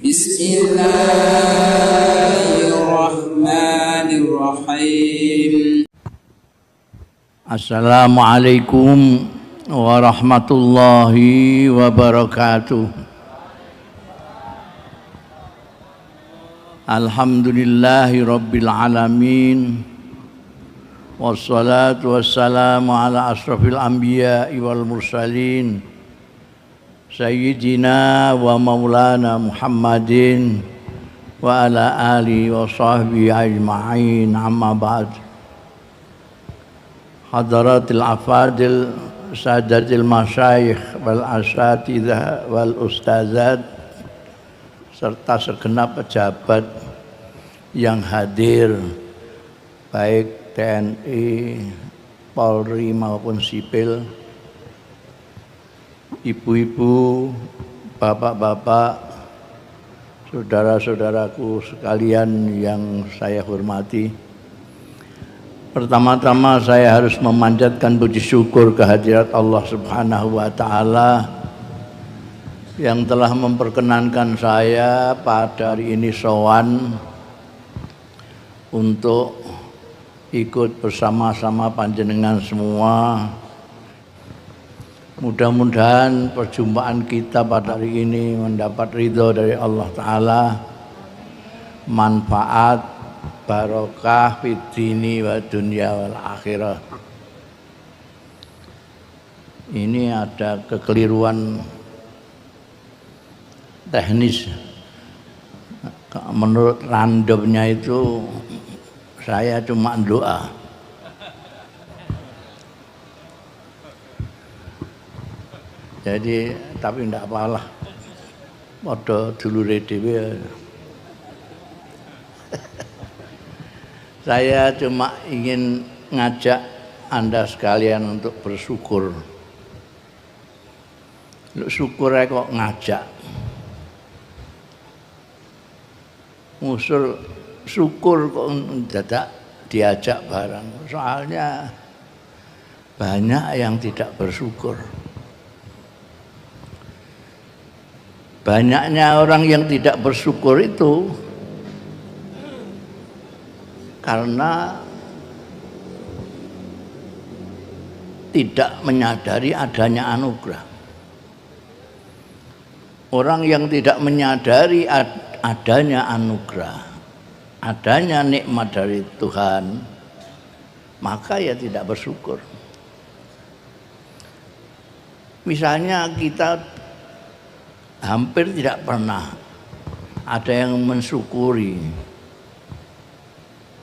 Bismillahirrahmanirrahim. Assalamualaikum warahmatullahi wabarakatuh. Alhamdulillahi rabbil alamin. Wassalatu wassalamu ala asrafil anbiya'i wal mursalin Sayyidina wa maulana Muhammadin wa ala alihi wa sahbihi ajma'in, amma ba'd. Hadaratil afadil, sadatil masyayikh wal asatidzah wal ustazat, serta segenap pejabat yang hadir, baik TNI, Polri maupun sipil, ibu-ibu, bapak-bapak, saudara-saudaraku sekalian yang saya hormati. Pertama-tama saya harus memanjatkan puji syukur kehadirat Allah Subhanahu wa Ta'ala yang telah memperkenankan saya pada hari ini sowan untuk ikut bersama-sama panjenengan semua. Mudah-mudahan perjumpaan kita pada hari ini mendapat ridho dari Allah Ta'ala, manfaat, barokah fid dini wa dunya wal akhirah. Ini ada kekeliruan teknis. Menurut randomnya itu saya cuma doa. Jadi tapi tidak apalah, padha dulure dhewe. Saya cuma ingin ngajak Anda sekalian untuk bersyukur. Lu syukur kok ngajak. Ngusul syukur kok dadak diajak barang. Soalnya banyak yang tidak bersyukur. Banyaknya orang yang tidak bersyukur itu karena tidak menyadari adanya anugerah. Orang yang tidak menyadari adanya anugerah, adanya nikmat dari Tuhan, maka ya tidak bersyukur. Misalnya kita hampir tidak pernah ada yang mensyukuri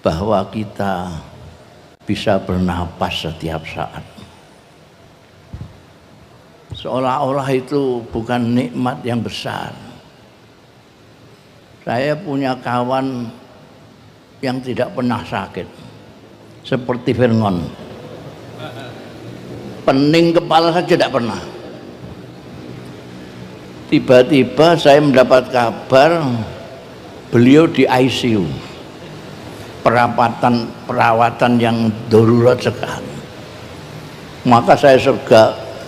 bahwa kita bisa bernapas setiap saat. Seolah-olah itu bukan nikmat yang besar. Saya punya kawan yang tidak pernah sakit, seperti Firngon. Pening kepala saja tidak pernah. Tiba-tiba saya mendapat kabar beliau di ICU, perawatan yang darurat sekali. Maka saya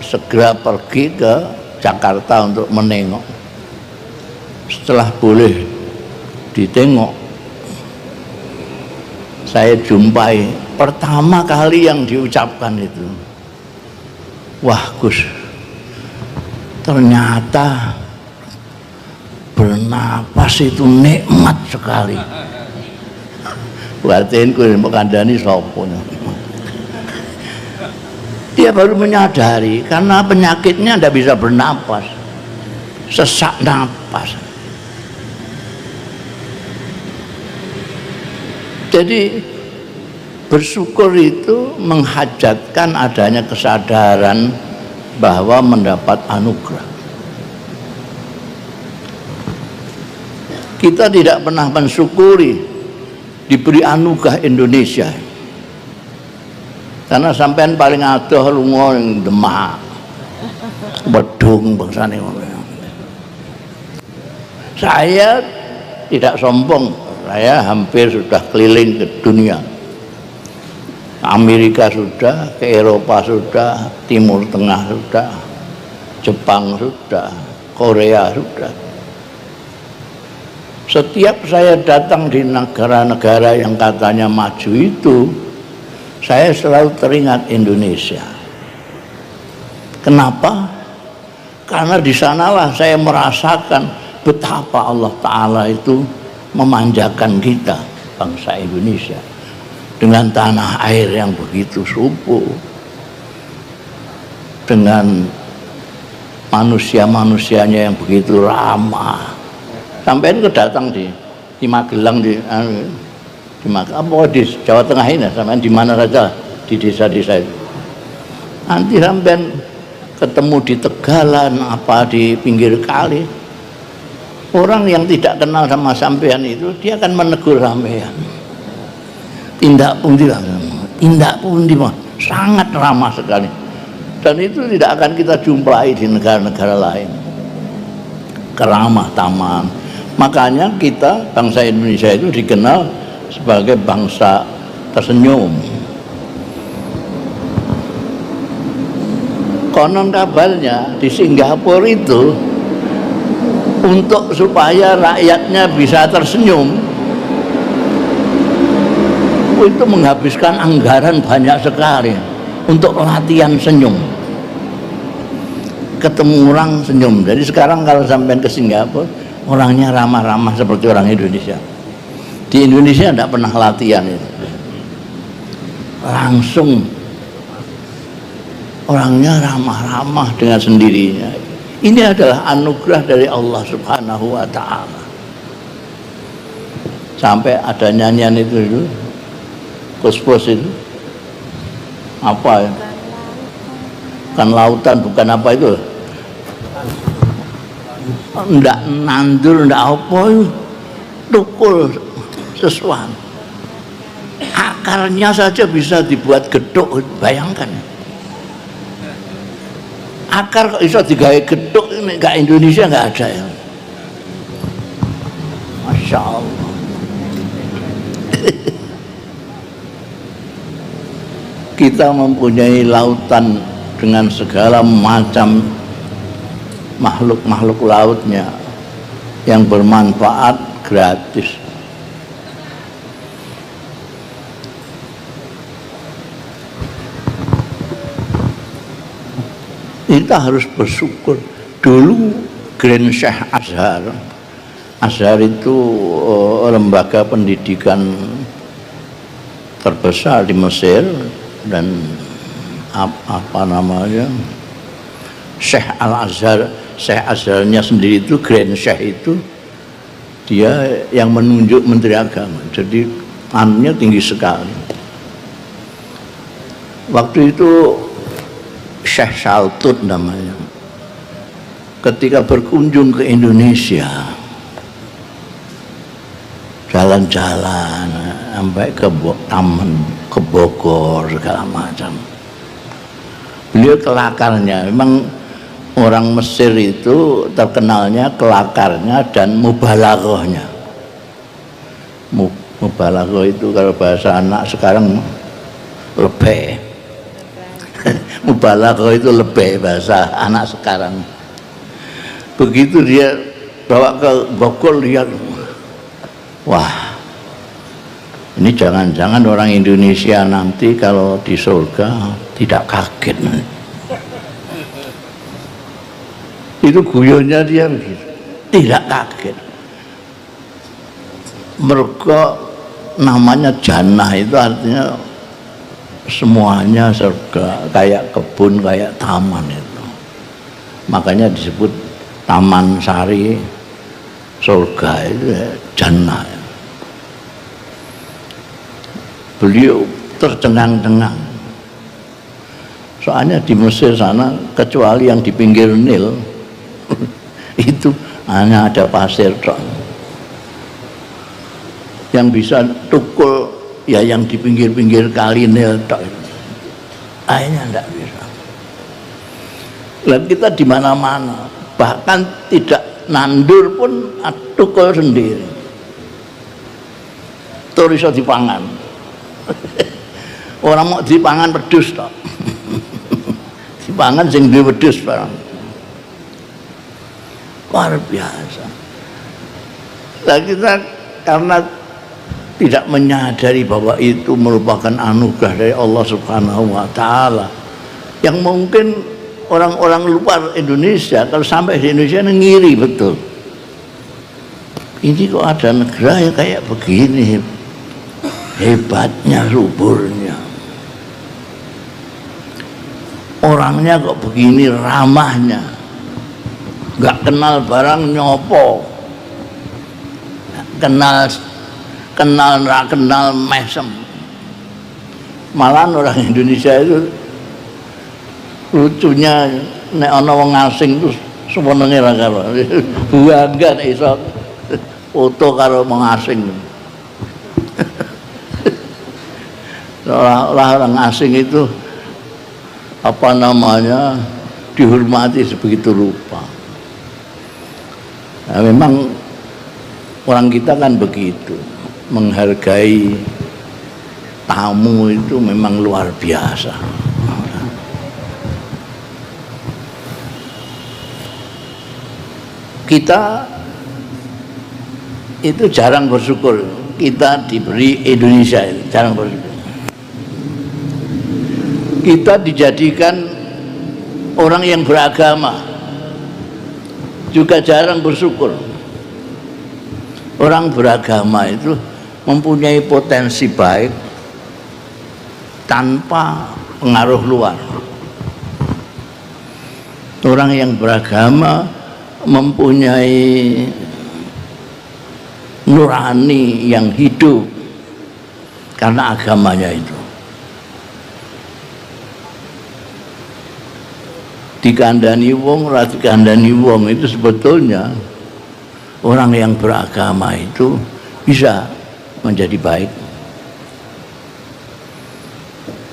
segera pergi ke Jakarta untuk menengok. Setelah boleh ditengok, saya jumpai pertama kali yang diucapkan itu, wah Gus, ternyata bernapas itu nikmat sekali. Batinku mengandani sopo. Dia baru menyadari karena penyakitnya tidak bisa bernapas, sesak napas. Jadi bersyukur itu menghajatkan adanya kesadaran bahwa mendapat anugerah. Kita tidak pernah mensyukuri diberi anugerah Indonesia. Karena sampean paling adoh lunga ning Demak. Bedung bangsane. Saya tidak sombong, saya hampir sudah keliling ke dunia. Amerika sudah, ke Eropa sudah, Timur Tengah sudah, Jepang sudah, Korea sudah. Setiap saya datang di negara-negara yang katanya maju itu, saya selalu teringat Indonesia. Kenapa? Karena di sanalah saya merasakan betapa Allah Ta'ala itu memanjakan kita, bangsa Indonesia, dengan tanah air yang begitu subur, dengan manusia-manusianya yang begitu ramah. Sampai itu datang di Magelang, di Jawa Tengah ini, sampai di mana saja, di desa-desa itu. Nanti sampai ketemu di Tegalan, apa di pinggir kali, orang yang tidak kenal sama sampean itu, dia akan menegur sampean. Tindak pundi, sangat ramah sekali. Dan itu tidak akan kita jumpai di negara-negara lain. Keramah taman. Makanya kita, bangsa Indonesia itu dikenal sebagai bangsa tersenyum. Konon kabarnya di Singapura itu, untuk supaya rakyatnya bisa tersenyum, itu menghabiskan anggaran banyak sekali untuk latihan senyum. Ketemu orang senyum. Jadi sekarang kalau sampai ke Singapura, orangnya ramah-ramah seperti orang Indonesia. Di Indonesia tidak pernah latihan itu. Langsung orangnya ramah-ramah dengan sendirinya. Ini adalah anugerah dari Allah Subhanahu wa Ta'ala. Sampai ada nyanyian itu Pos-pos itu apa ya? Bukan lautan, bukan apa itu? Ndak nandur, ndak apa itu, tukul sesuatu. Akarnya saja bisa dibuat gedhok, bayangkan. Akar kok bisa digawe gedhok, ini enggak Indonesia enggak ada ya. Masya Allah. Kita mempunyai lautan dengan segala macam makhluk-makhluk lautnya yang bermanfaat gratis. Kita harus bersyukur. Dulu Grand Sheikh Azhar itu lembaga pendidikan terbesar di Mesir, dan apa namanya, Syekh Al-Azhar, Syekh Azharnya sendiri itu, Grand Syekh itu, dia yang menunjuk Menteri Agama. Jadi anunya tinggi sekali. Waktu itu Syekh Shaltut namanya, ketika berkunjung ke Indonesia, jalan-jalan sampai ke taman, ke Bogor, segala macam. Beliau kelakarnya, memang orang Mesir itu terkenalnya kelakarnya dan mubalaghahnya. Mubalaghah itu kalau bahasa anak sekarang lebih. Mubalaghah itu lebih bahasa anak sekarang. Begitu dia bawa ke Bogor, lihat, wah, ini jangan-jangan orang Indonesia nanti kalau di surga tidak kaget. Itu guyonnya dia begitu, tidak kaget. Mereka namanya jannah, itu artinya semuanya surga, kayak kebun, kayak taman itu. Makanya disebut taman sari surga itu ya, jannah. Beliau tercengang-cengang. Soalnya di Mesir sana, kecuali yang di pinggir Nil, itu hanya ada pasir tok. Yang bisa tukul ya yang di pinggir-pinggir kali Nil tok. Akhirnya enggak bisa. Dan kita di mana-mana, bahkan tidak nandur pun tukul sendiri. Tur iso dipangan. Orang mau dipangan pedus tok. Dipangan sing duwe wedhus barang. Luar biasa. Nah, kita karena tidak menyadari bahwa itu merupakan anugerah dari Allah Subhanahu wa taala, yang mungkin orang-orang luar Indonesia kalau sampai di Indonesia ngiri betul. Ini kok ada negara yang kayak begini, hebatnya, suburnya, orangnya kok begini ramahnya, nggak kenal barang nyopo, kenal nggak kenal mesem. Malah orang Indonesia itu lucunya, nek ana wong asing terus semenenge ra karo bangga nek iso foto karo wong asing. Orang asing itu apa namanya dihormati sebegitu rupa. Nah, memang orang kita kan begitu, menghargai tamu itu memang luar biasa. Kita itu jarang bersyukur, kita diberi Indonesia itu jarang bersyukur. Kita dijadikan orang yang beragama juga jarang bersyukur. Orang beragama itu mempunyai potensi baik tanpa pengaruh luar. Orang yang beragama mempunyai nurani yang hidup karena agamanya itu. Dikandani wong, ora dikandani wong, itu sebetulnya orang yang beragama itu bisa menjadi baik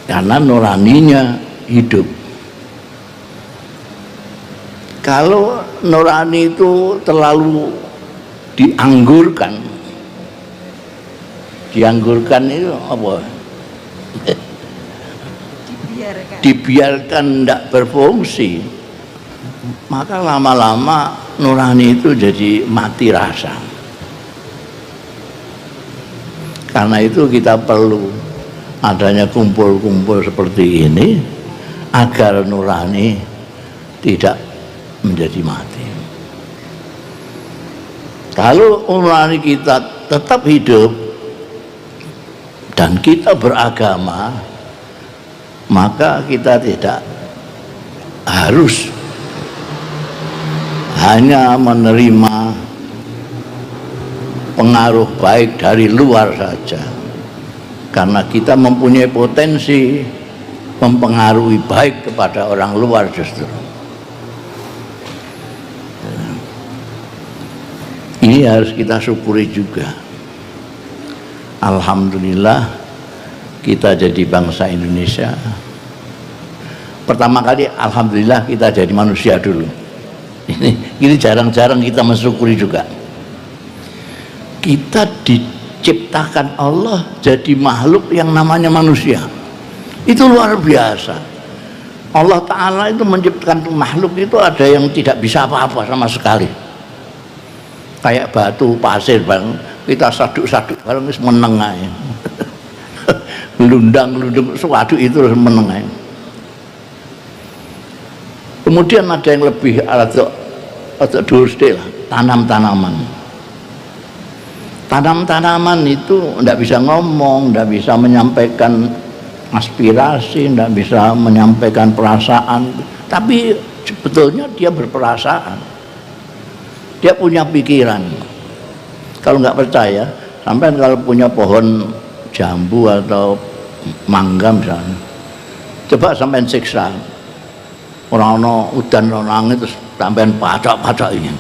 karena nuraninya hidup. Kalau nurani itu terlalu dianggurkan itu apa? Dibiarkan tidak berfungsi, maka lama-lama nurani itu jadi mati rasa. Karena itu kita perlu adanya kumpul-kumpul seperti ini agar nurani tidak menjadi mati. Kalau nurani kita tetap hidup dan kita beragama, maka kita tidak harus hanya menerima pengaruh baik dari luar saja, karena kita mempunyai potensi mempengaruhi baik kepada orang luar justru. Ini harus kita syukuri juga. Alhamdulillah kita jadi bangsa Indonesia. Pertama kali alhamdulillah kita jadi manusia dulu. Ini jarang-jarang kita mensyukuri juga. Kita diciptakan Allah jadi makhluk yang namanya manusia. Itu luar biasa. Allah Ta'ala itu menciptakan makhluk itu ada yang tidak bisa apa-apa sama sekali. Kayak batu pasir bang, kita saduk-saduk bareng wis meneng ae. Lundang-lundung suatu itu meneng ae. Kemudian ada yang lebih atau dosa, tanam-tanaman. Tanam-tanaman itu tidak bisa ngomong, tidak bisa menyampaikan aspirasi, tidak bisa menyampaikan perasaan, tapi sebetulnya dia berperasaan. Dia punya pikiran. Kalau nggak percaya, sampai kalau punya pohon jambu atau mangga misalnya, coba sampai siksa orang-orang udan orang itu sampai pacak-pacak ini.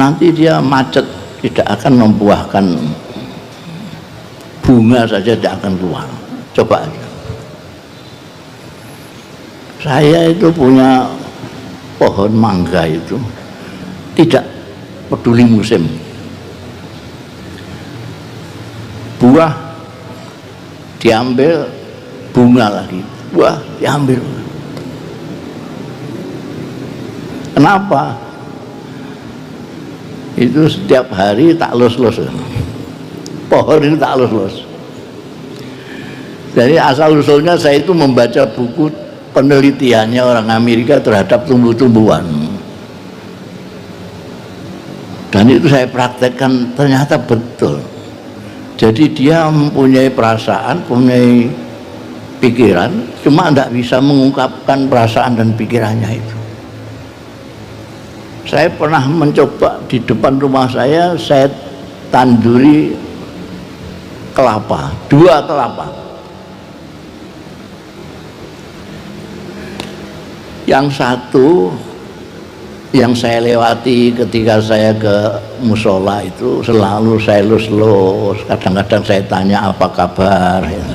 Nanti dia macet, tidak akan membuahkan bunga saja, tidak akan keluar. Coba aja. Saya itu punya pohon mangga itu tidak peduli musim, buah diambil, bunga lagi, buah diambil. Kenapa? itu setiap hari tak los-los, pohon itu tak los-los. Jadi asal usulnya saya itu membaca buku penelitiannya orang Amerika terhadap tumbuh-tumbuhan, dan itu saya praktekkan, ternyata betul. Jadi dia mempunyai perasaan, mempunyai pikiran, cuma tidak bisa mengungkapkan perasaan dan pikirannya itu. Saya pernah mencoba di depan rumah saya tanduri kelapa, 2 kelapa. Yang satu yang saya lewati ketika saya ke musola itu selalu saya lus-lus, kadang-kadang saya tanya apa kabar ya.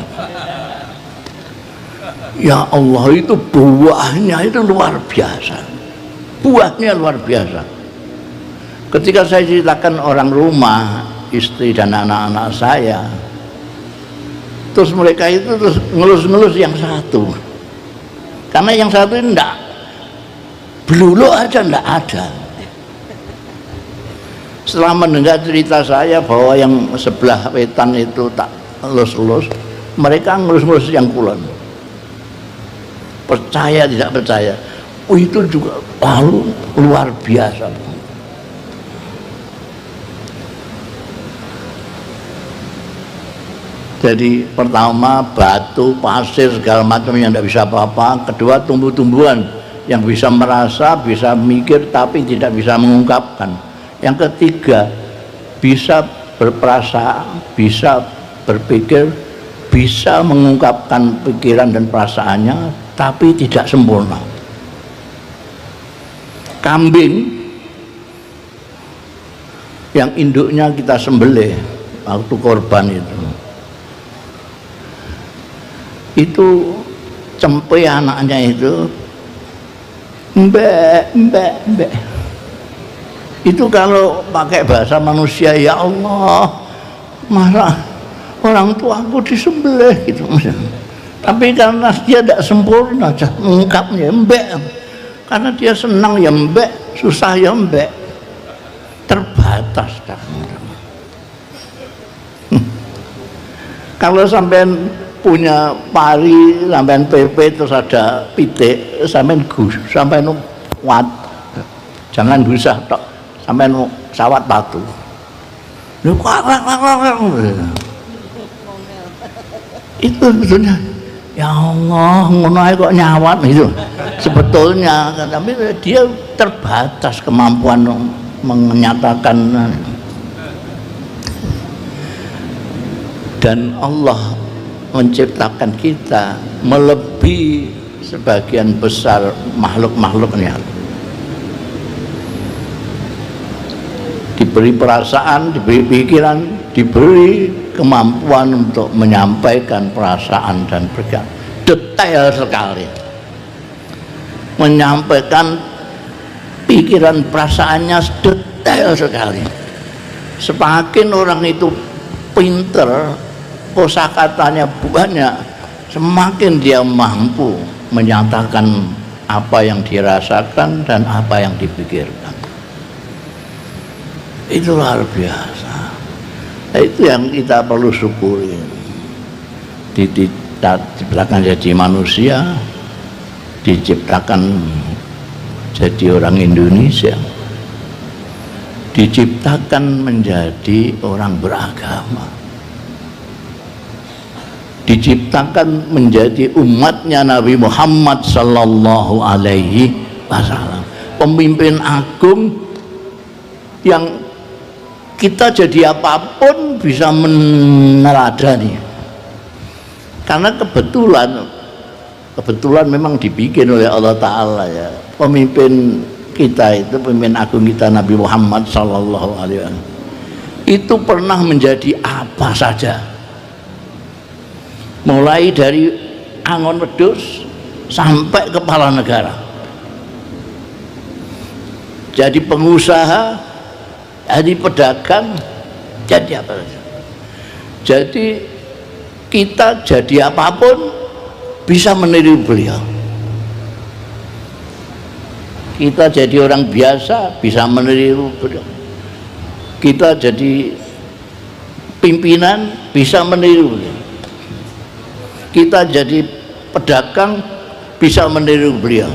Ya Allah, itu buahnya itu luar biasa, buahnya luar biasa. Ketika saya ceritakan orang rumah, istri dan anak-anak saya, terus mereka itu terus ngelus-ngelus yang satu, karena yang satu ini enggak, belulu aja enggak ada. Setelah mendengar cerita saya bahwa yang sebelah wetan itu tak elus-elus, mereka ngelus-ngelus yang kulon. Percaya tidak percaya, itu juga lalu luar biasa. Jadi pertama batu, pasir, segala macam yang tidak bisa apa-apa. Kedua tumbuh-tumbuhan yang bisa merasa, bisa mikir tapi tidak bisa mengungkapkan. Yang ketiga bisa berperasaan, bisa berpikir, bisa mengungkapkan pikiran dan perasaannya tapi tidak sempurna. Kambing yang induknya kita sembelih waktu korban itu cempe anaknya itu mbek. Itu kalau pakai bahasa manusia, ya Allah, malah orang tuaku disembelih gitu. Tapi karena dia tidak sempurna mengungkapnya mbek, karena dia senang ya mbek, susah ya mbek, terbatas kan. Kalau sampean punya pari, sampean PP terus ada pitik, sampean gus, sampean kuat, jangan gusah tok, sampean sawat batu. Itu sebetulnya, ya Allah, ngono ae kok nyawat itu. Sebetulnya, tapi dia terbatas kemampuan menyatakan. Dan Allah menciptakan kita melebihi sebagian besar makhluk-makhluknya. Diberi perasaan, diberi pikiran, diberi kemampuan untuk menyampaikan perasaan dan pikiran detail sekali, menyampaikan pikiran perasaannya detail sekali. Semakin orang itu pinter, kosakatanya banyak, semakin dia mampu menyatakan apa yang dirasakan dan apa yang dipikirkan. Itu luar biasa. Itu yang kita perlu syukuri. Diciptakan jadi manusia, diciptakan jadi orang Indonesia, diciptakan menjadi orang beragama, diciptakan menjadi umatnya Nabi Muhammad sallallahu alaihi wasallam, pemimpin agung yang kita jadi apapun bisa meneladani, karena kebetulan memang dibikin oleh Allah Ta'ala ya. Pemimpin kita itu, pemimpin agung kita Nabi Muhammad sallallahu alaihi wasallam itu pernah menjadi apa saja, mulai dari angon wedhus sampai kepala negara, jadi pengusaha, jadi pedagang, jadi apa saja. Jadi kita jadi apapun bisa meniru beliau. Kita jadi orang biasa bisa meniru beliau. Kita jadi pimpinan bisa meniru beliau. Kita jadi pedagang bisa meniru beliau.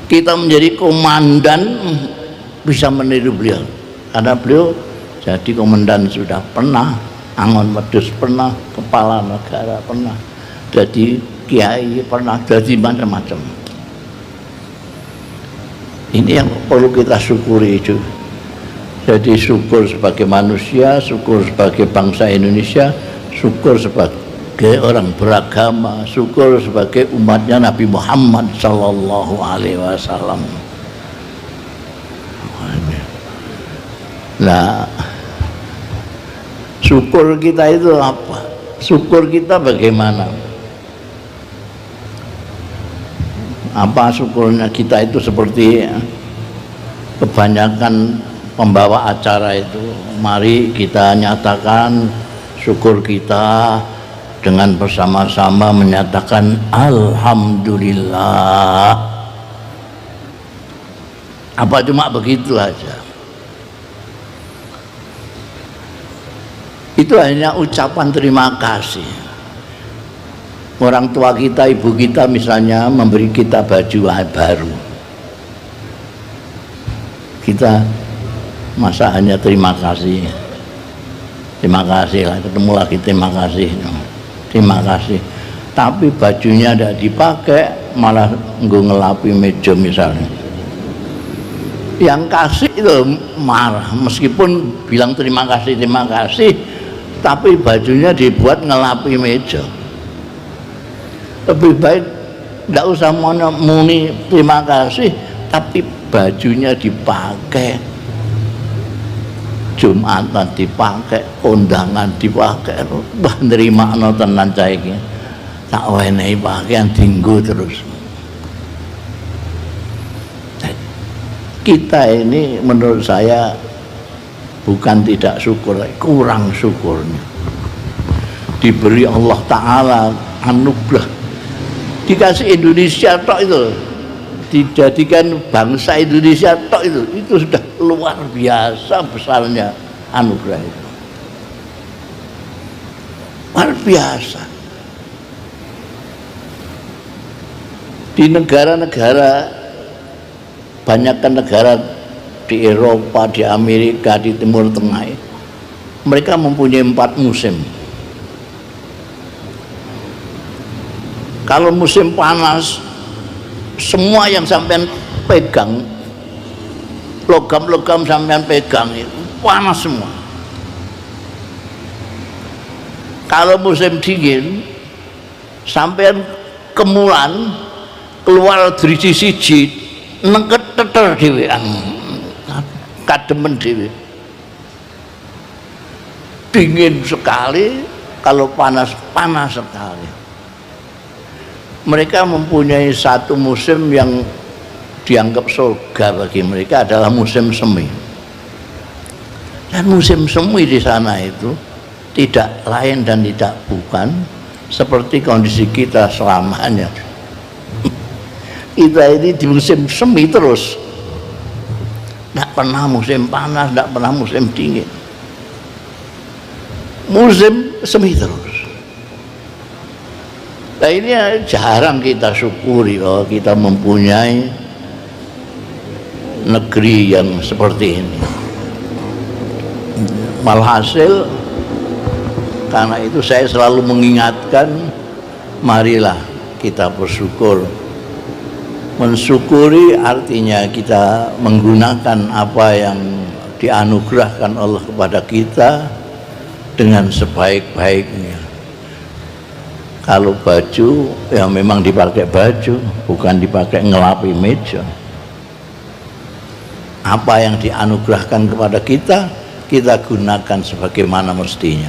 Kita menjadi komandan bisa meniru beliau. Karena beliau jadi komandan sudah pernah, Angon Wedhus pernah, kepala negara pernah, jadi kiai pernah, jadi macam-macam. Ini yang perlu kita syukuri itu. Jadi syukur sebagai manusia, syukur sebagai bangsa Indonesia, syukur sebagai orang beragama, syukur sebagai umatnya Nabi Muhammad Sallallahu Alaihi Wasallam. Nah, syukur kita itu apa? Syukur kita bagaimana? Apa syukurnya kita itu? Seperti kebanyakan pembawa acara itu, mari kita nyatakan syukur kita dengan bersama-sama menyatakan Alhamdulillah. Apa cuma begitu aja? Itu hanya ucapan terima kasih. Orang tua kita, ibu kita misalnya memberi kita baju baru, kita masa hanya terima kasih lah, ketemu lagi terima kasih, tapi bajunya tidak dipakai, malah ngelapi meja misalnya. Yang kasih itu marah, meskipun bilang terima kasih, tapi bajunya dibuat ngelapi meja. Lebih baik tidak usah muni terima kasih, tapi bajunya dipakai, Jumatan dipakai, undangan dipakai, bah nerima no tenan cah iki, tak wenehi pakaian dinggo terus. Kita ini menurut saya bukan tidak syukur, kurang syukurnya. Diberi Allah Ta'ala anugerah, dikasih Indonesia tok itu, dijadikan bangsa Indonesia tok itu sudah luar biasa besarnya anugerah itu, luar biasa. Di negara-negara, banyakkan negara di Eropa, di Amerika, di Timur Tengah, mereka mempunyai 4 musim. Kalau musim panas, semua yang sampean pegang, logam-logam sampean pegang itu panas semua. Kalau musim dingin, sampean kemulan keluar dari siji nengket teter dhewean, kademen dhewe. Dingin sekali, kalau panas sekali. Mereka mempunyai satu musim yang dianggap surga bagi mereka, adalah musim semi. Dan musim semi di sana itu tidak lain dan tidak bukan seperti kondisi kita selamanya. Kita ini di musim semi terus, tidak pernah musim panas, tidak pernah musim dingin, musim semi terus. Nah, ini jarang kita syukuri bahwa kita mempunyai negeri yang seperti ini. Malhasil, karena itu saya selalu mengingatkan, marilah kita bersyukur. Mensyukuri artinya kita menggunakan apa yang dianugerahkan Allah kepada kita dengan sebaik-baiknya. Kalau baju, ya memang dipakai baju, bukan dipakai ngelapi meja. Apa yang dianugerahkan kepada kita, kita gunakan sebagaimana mestinya.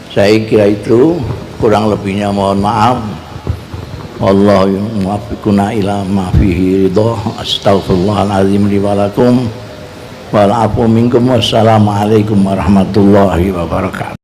Saya kira itu, kurang lebihnya mohon maaf. Wallahu muwaffiquna ila ma fihi ridha. Astaghfirullahalazim li wa lakum wal afu minkum. Wassalamualaikum warahmatullahi wabarakatuh.